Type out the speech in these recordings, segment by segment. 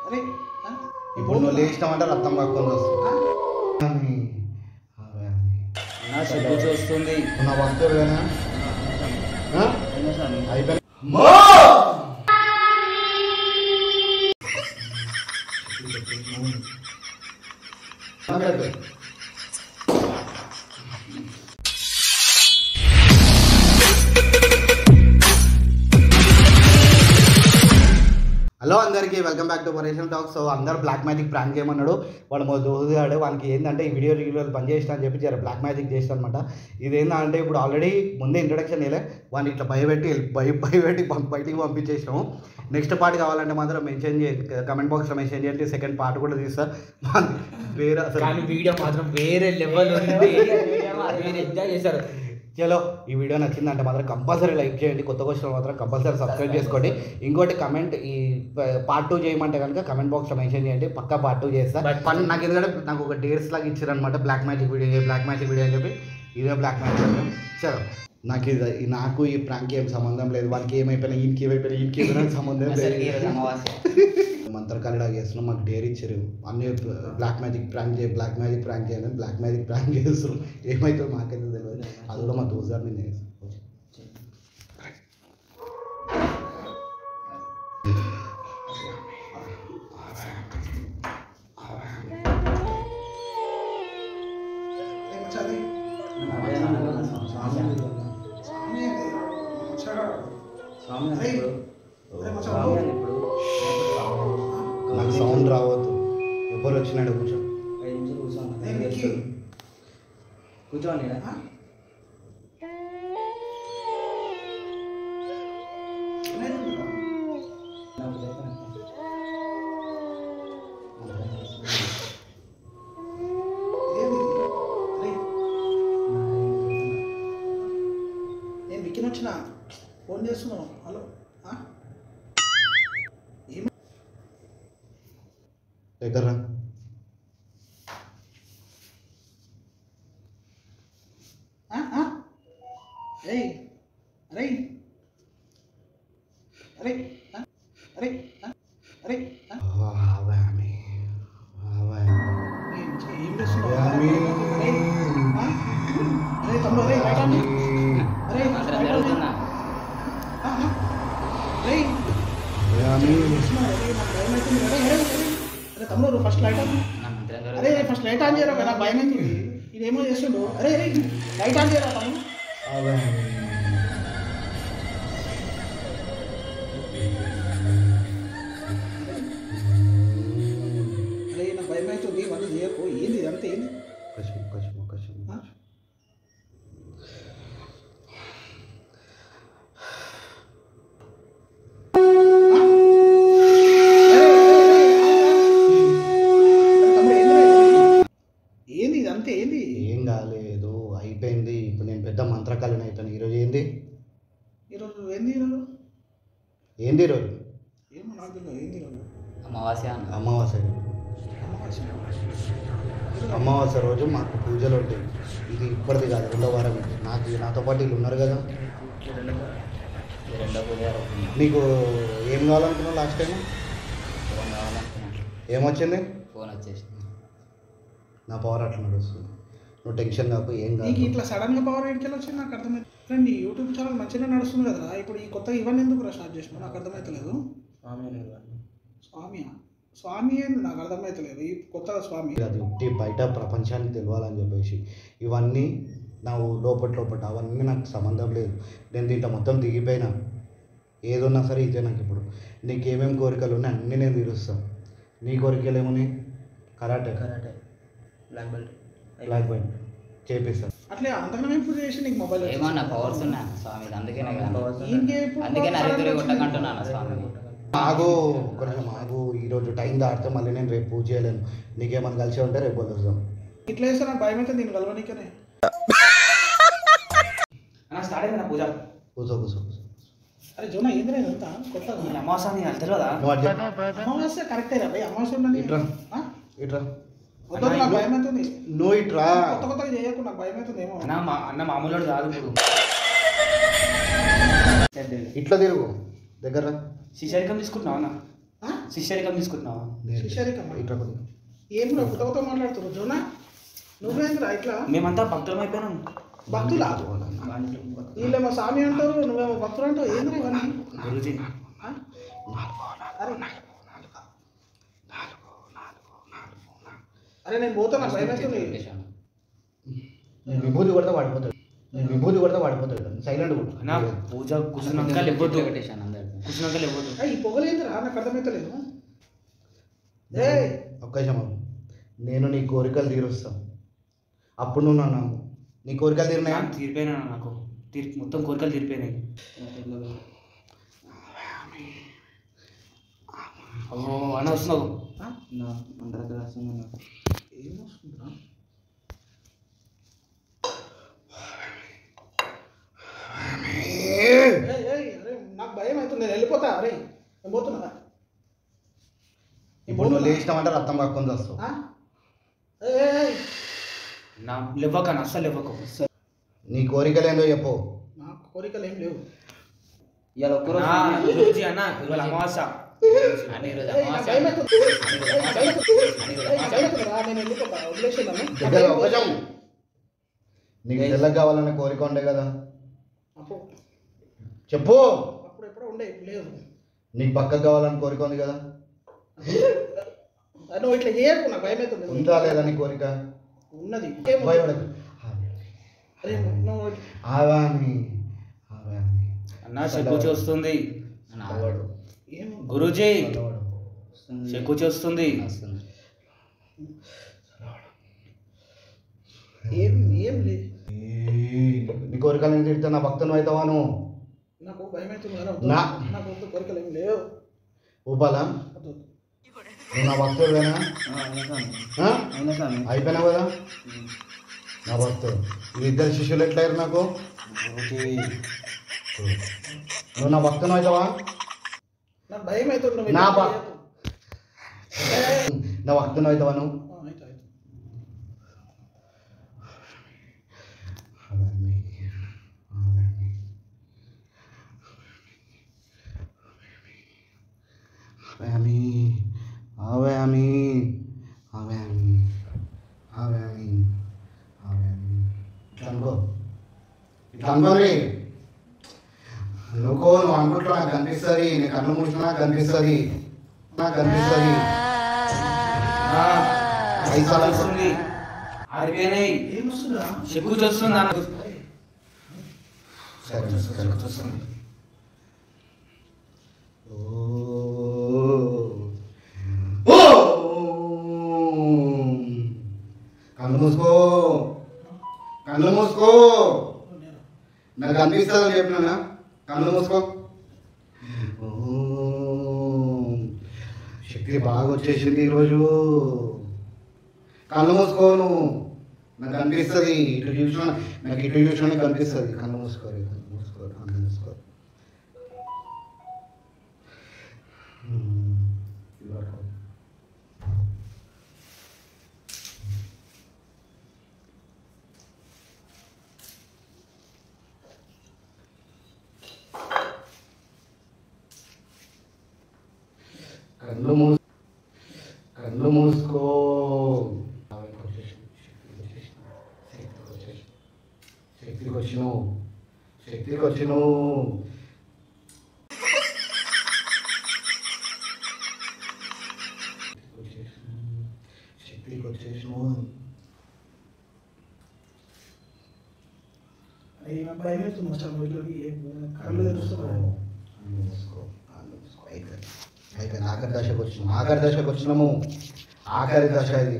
అరే ఇప్పుడు నువ్వు లేచినామంటే రక్తం పట్టుకొని వస్తుంది వస్తుంది నా వస్తువులు అయిపోయి హలో అందరికీ వెల్కమ్ బ్యాక్ టు పరేషన్ టాక్. సో అందరు బ్లాక్ మ్యాజిక్ ప్రాంక్ చేయమన్నాడు. వాడు మా దోస్తుగాడు వానికి ఏంటంటే ఈ వీడియో పని చేసిన అని చెప్పి జర బ్లాక్ మ్యాజిక్ చేస్తా అనమాట. ఇది ఏంటంటే ఇప్పుడు ఆల్రెడీ ముందే ఇంట్రొడక్షన్ వేయలే వాడిని ఇట్లా భయపెట్టి బయటికి పంపించేసినాము. నెక్స్ట్ పార్ట్ కావాలంటే మాత్రం మెన్షన్ చేయండి, కమెంట్ బాక్స్లో మెన్షన్ చేయండి. సెకండ్ పార్ట్ కూడా తీస్తా. వేరే అసలు వీడియో మాత్రం వేరే లెవెల్ ఎంజాయ్ చేశారు. చలో ఈ వీడియో నచ్చిందంటే మాత్రం కంపల్సరీ లైక్ చేయండి. కొత్త క్వశ్చన్ మాత్రం కంపల్సరీ సబ్స్క్రైబ్ చేసుకోండి. ఇంకోటి కమెంట్ ఈ పార్ట్ 2 చేయమంటే కనుక కమెంట్ బాక్స్లో మెన్షన్ చేయండి, పక్కా పార్ట్ 2 చేస్తా. నాకు ఎందుకంటే నాకు ఒక డేట్స్ లాగా ఇచ్చారనమాట, బ్లాక్ మ్యాజిక్ వీడియో అని చెప్పి ఇదే బ్లాక్ మ్యాజిక్. చలో నాకు ఈ ప్రాంక్ ఏం సంబంధం లేదు. వానికి ఏమైపోయినా ఈయనకి సంబంధం లేదు. మంత్రకాలిడా చేస్తున్నాం, మాకు డేర్ ఇచ్చారు అన్ని బ్లాక్ మ్యాజిక్ ప్రాంక్ చేయాలి బ్లాక్ మ్యాజిక్ ప్రాంక్ చేస్తున్నాం. ఏమైతే మాకైతే తెలియదు. అది కూడా మా దోస్తుగారు నేను చేస్తాను. నాకు సౌండ్ రావద్దు. ఎవరు వచ్చినాడు కూర్చో. 5 నిమిషాలు కూర్చోండి. నేను విక్కిన వచ్చిన ఫోన్ చేస్తున్నావు. హలో దగ్గర తమ్ముడు ఫస్ట్ లైట్ ఆన్. అరే ఫస్ట్ లైట్ ఆన్ చేయరా కదా, భయం అవుతుంది. ఇదేమో చేస్తుండు. అరే లైట్ ఆన్ చేయరా తమ్ముడు. అరే నాకు భయం అవుతుంది, మళ్ళీ చేయకు. ఏంది ఇదంతా ఏంది? ఏం కాలేదు, అయిపోయింది. ఇప్పుడు నేను పెద్ద మంత్రకాలను అవుతాను. ఈరోజు ఏంది ఈరోజు ఏమో నాకు తెలియదు. ఏంది ఈరోజు? అమావాస్య రోజు మాకు పూజలు ఉంటాయి. ఇది ఇప్పటిది కాదు, 2వ వారం. నాతో పాటు వీళ్ళు ఉన్నారు కదా. నీకు ఏం కావాలనుకున్నావు లాస్ట్ టైం? ఏమొచ్చింది? ఫోన్ వచ్చేసి నా పవర్ అట్లా నడుస్తుంది. నువ్వు టెన్షన్ కాకు, ఏం కాదు. నీకు ఇట్లా సడన్గా పవర్ ఎడికెళ్ళి వచ్చింది నాకు అర్థమైతే. నీ యూట్యూబ్ ఛానల్ మంచిగా నడుస్తుంది కదా, ఇప్పుడు ఈ కొత్తగా ఇవన్నీ ఎందుకు స్టార్ట్ చేసినావు నాకు అర్థమవుతలేదు. స్వామి ఏంది నాకు అర్థమవుతలేదు. ఈ కొత్తగా స్వామి అది ఉట్టి బయట ప్రపంచానికి తెలియాలని చెప్పేసి ఇవన్నీ నా లోపల అవన్నీ నాకు సంబంధం లేదు. నేను దీంట్లో మొత్తం దిగిపోయినా. ఏదున్నా సరే ఇదే నాకు. ఇప్పుడు నీకు ఏమేమి కోరికలు ఉన్నాయి అన్నీ నేను తీరుస్తాను. నీ కోరికలు ఏమున్నాయి? కరాటే బ్లాక్ బెల్ట్ చేపిస్తాను. అట్లే అంతకన్నా ఇప్పుడు చేసి నీకు మొబైల్ ఏమన్నా పవర్స్ ఉన్నా స్వామి, అందుకే నరితురి కొట్టకంటున్నాను స్వామి. ఆగు కొంచెం ఆగు. ఈరోజు టైం దాటితే మళ్ళీ నేను రేపు పూజ చేయలేను. నీకేమన్నా కలిసి ఉంటే రేపు వస్తాం. ఇట్లా వేస్తే నాకు భయం అయితే నేను కలవనీకనే. కూర్చో. అరే జోనా ఏంద్రా ఇదంతా కొత్తగా? అమావాస్య తెలియదా? అమావాస్య కరెక్టే రా భయ్. అమావాస్య ఉన్నది. ఇట్రా నాకు భయం అవుతుంది. నువ్వు ఇట్రా. కొత్తగా చేయకు, నాకు భయం అవుతుంది. ఏమో అన్న మామూలు కాదు. ఇట్లా తిరుగు. దగ్గర శిష్యరికం తీసుకుంటున్నావా అన్న? శిష్యరికం తీసుకుంటున్నావా? శిష్యరికం ఇట్లా కొద్దిగా ఏం కొత్త మాట్లాడుతున్నావు జోనా? నువ్వేంద్రా ఇట్లా? మేమంతా భక్తులం అయిపోయినాం. భక్తులా? వీళ్ళేమో స్వామి అంటారు, నువ్వేమో భక్తులు అంటావు. ఏంద్రా ఇవన్నీ? గురుజీ అరే నేను పోతాను, భయం అవుతుంది. విభూతి కొడితే వాడిపోతాడు, సైలెంట్ కూడా పూజ కూర్చున్నాక లేవద్దు. ఈ పొగలేదురా, నాకు అర్థమవుతలేదు. ఒక్క నేను నీ కోరికలు తీరుస్తాను, అప్పుడు నువ్వు నన్ను నీ కోరికలు తీరినాయా? తీరిపోయినా నాకు మొత్తం కోరికలు తీరిపోయినాయి. అని వస్తున్నావు ఏమొస్తుందా? నాకు భయం అవుతుంది, నేను వెళ్ళిపోతా. అరే నేను పోతున్నా. ఇప్పుడు నువ్వు లేచినామంటే రక్తం కక్కొని వస్తావు. నా లేవక అస్సలు లేవకు. నీ కోరికలు ఏందో చెప్పు. నాకు కోరికలు ఏం లేవు. ఇవాళ ఒక్కరోజు అన్న ఇవాళ అమావాస్య. నీకు తెల్లగా కావాలనే కోరిక ఉండే కదా, చెప్పు. అప్పుడు ఎప్పుడో ఉండే, లేదు. నీకు పక్కకు కావాలని కోరిక ఉంది కదా, నువ్వు ఇట్లా చేయకు, నాకు భయం అవుతుంది. ఉందా లేదా నీ కోరిక? ఉన్నది. అన్న చెక్కుచి వస్తుంది గురూజీ, చెక్కుచి వస్తుంది. ఏం ఏం లేదు. నీ కోరికలు నేను తిడితే నా భక్తులు అవుతావా నువ్వు? నాకు భయం అవుతుంది కదా, నాకు కోరికలు ఏం లేవు. ఊపాలా? నువ్వు నా భక్తుడువేనా? అయిపోయినావు కదా నా భక్తుడు. ఈ ఇద్దరు శిష్యులు ఎట్లయ్యారు నాకు? నువ్వు నా భక్తులు అవుతావా? నాకు భయం అవుతుంది. నా భక్తులు అవుతావా నువ్వు? నువ్వు అనుకుంటున్నా నాకు కనిపిస్తుంది, నీ కన్ను మూసినా నాకు కనిపిస్తుంది, నాకు కనిపిస్తుంది. చెక్కుచి వస్తుంది. కళ్ళు మూసుకో, కళ్ళు మూసుకో. నాకు అనిపిస్తుంది చెప్పినా, కళ్ళు మూసుకో. శక్తి బాగా వచ్చేసింది ఈరోజు. కళ్ళు మూసుకో నువ్వు, నాకు అనిపిస్తుంది. ఇటు చూసినా నాకు, ఇటు చూసినా కనిపిస్తుంది. కళ్ళు మూసుకో, కళ్ళు మూసుకో, కళ్ళు మూసుకో. కళ్ళు మూసుకో. శక్తికి వచ్చినావు, శక్తికి వచ్చినావు. శక్తికి వచ్చేసినావు. భయం అవుతుంది. కళ్ళు తెరుస్తున్నావు. అయిపోయింది. ఆఖరి దశకు వచ్చినాము, ఆఖరి దశకు వచ్చినాము. ఆఖరి దశ ఇది.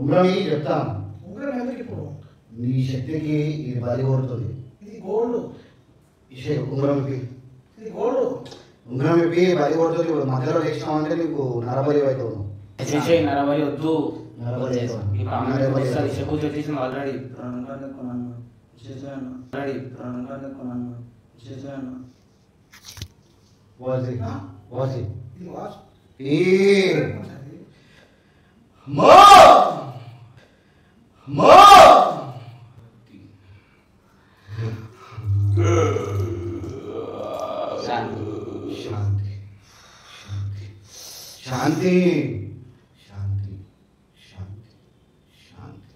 ఉమ్రమి చెప్తాను. నీ శక్తికి ఇది బలి కోరుతుంది. ఉమ్రమికి బలి కొడుతుంది. ఇప్పుడు మధ్యలో వేసినామంటే నీకు నరబలి అవుతావు. నరబలి వద్దు. నరబలి శాంతి శాంతి శాంతి శాంతి శాంతి శాంతి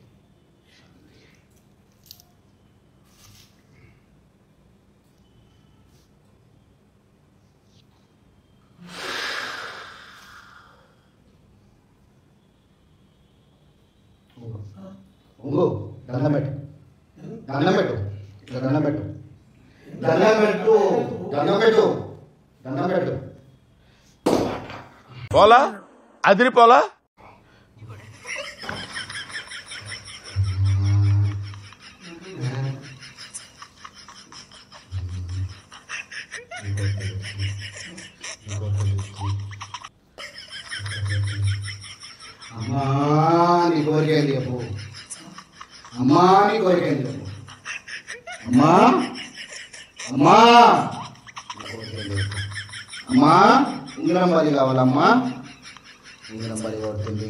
ఉంగు దండం పెట్టు దండం పెట్టు ఇట్లా దండం పెట్టు దండం పెట్టు దండం పెట్టు దండం పెట్టు పోలా అదిరిపోలా అమ్మా నీ కోరికేంది చెప్పు అమ్మా నీ కోరికేంది చెప్పు అమ్మా అమ్మా నీ కోరికేంది చెప్పు అమ్మా ఉంగరం బలి కావాలమ్మా ఉంగరం బలి కొడుతుంది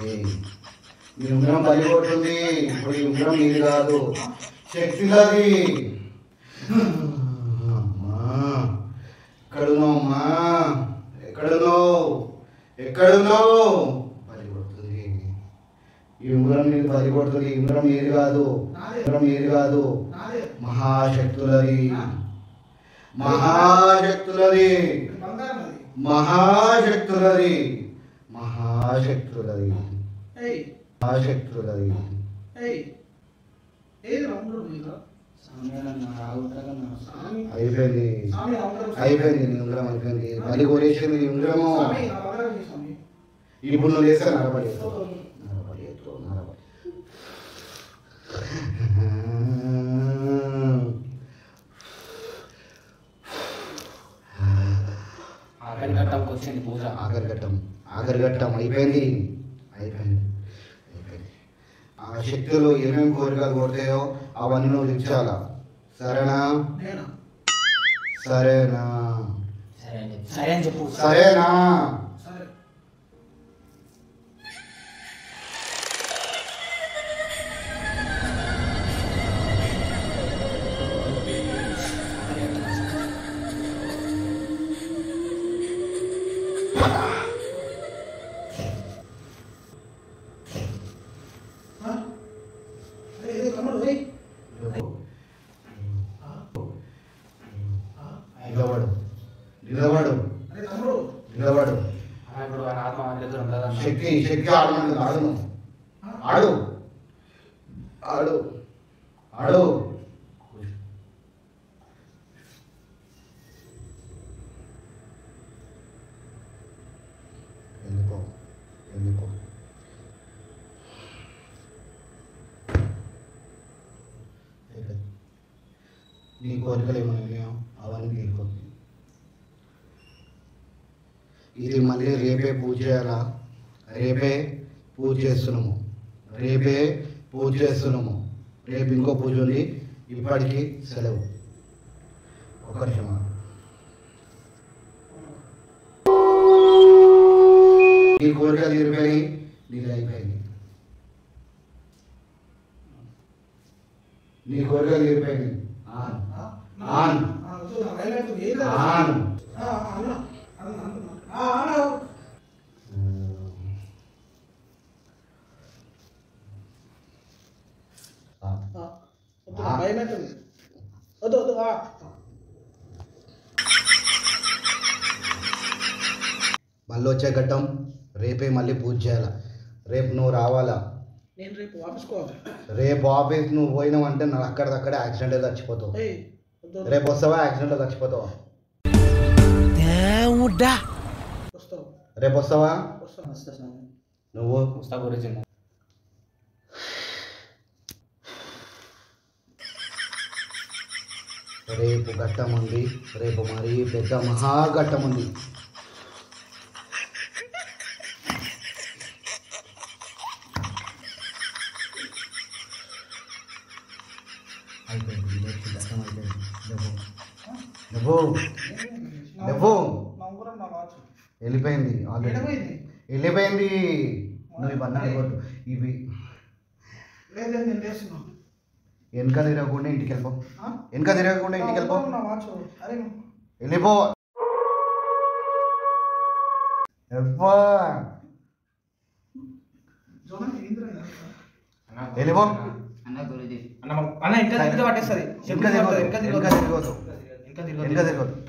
మీ ఉంగరం బలి కొడుతుంది ఇప్పుడు ఈ ఉంగరం నీది కాదు శక్తిది అమ్మా ఎక్కడున్నావు అమ్మా ఎక్కడున్నావు ఎక్కడున్నావు బలి కొడుతుంది ఈ ఉంగరం నీది బలి కొడుతుంది ఈ ఉంగరం ఏది కాదు ఉంగరం ఏది కాదు మహాశక్తులది మహాశక్తులది మహాశక్తులది మహాశక్తులది మహాశక్తులది అయిపోయింది అయిపోయింది నీ ఉంగరం అయిపోయింది బలి కొనేసింది నీ ఉంగరము ఇప్పుడు నువ్వు వేస్తే నరబడి నరబడి నరబడి ఆఖరిఘట్టంకి వచ్చింది పూజ. ఆఖరిఘట్టం అయిపోయింది అయిపోయింది అయిపోయింది. ఆ శక్తులు ఏమేమి కోరికలు కోరుతాయో అవన్నీ నువ్వు తెచ్చాలా సరేనా సరేనా సరే అని చెప్పు. సరేనా నిలబడు నిలబడు నిలబడు. ఇప్పుడు ఆయన ఆత్మ మన దగ్గర ఉంటుందా? శక్తి శక్తి ఆడమంటుంది ఆడును ఆడు ఆడు ఆడు వెళ్ళిపో వెళ్ళిపో. నీ కోరికలు ఏమైనా ఉన్నాయో అవన్నీ తీరుకోండి. ఇది మళ్ళీ రేపే పూజ చేయాలా? రేపే పూజ చేస్తున్నాము రేపే పూజ చేస్తున్నాము. రేపు ఇంకో పూజ ఉంది. ఇప్పటికీ సెలవు. ఒక నిమిషమా నీ కోరికలు తీరిపోయి నీది అయిపోయింది. నీ కోరికలు తీరిపోయింది. ఆన్ ఆన్ ఆన్ మళ్ళీ వచ్చే ఘట్టం రేపే మళ్ళీ పూజ చేయాల. రేపు నువ్వు రావాలా? నేను రేపు వాపసుకోవాలి. రేపు ఆఫీస్ నువ్వు పోయినావంటే నాకు అక్కడికక్కడే యాక్సిడెంట్ అయితే చచ్చిపోతావు. రేపు వస్తావా? యాక్సిడెంట్ చచ్చిపోతావా? రేపు వస్తావా? నువ్వు వస్తా గురించి రేపు ఘట్టం ఉంది. రేపు మరీ పెద్ద మహాఘట్టం ఉంది. అయిపోయింది ఘట్టం అయిపోయింది. నువ్వు నువ్వు వెళ్ళిపోయింది ఆల్రెడీ వెళ్ళిపోయింది. నువ్వు ఇవన్నీ కొట్టు. ఇవి వెనక తిరగకుండా ఇంటికి వెళ్ళిపో. వెనక తిరగకుండా ఇంటికి వెళ్ళిపో. అరే వెళ్ళిపో. వెళ్ళిపో. అన్న గురుజీ వెనక తిరగదు.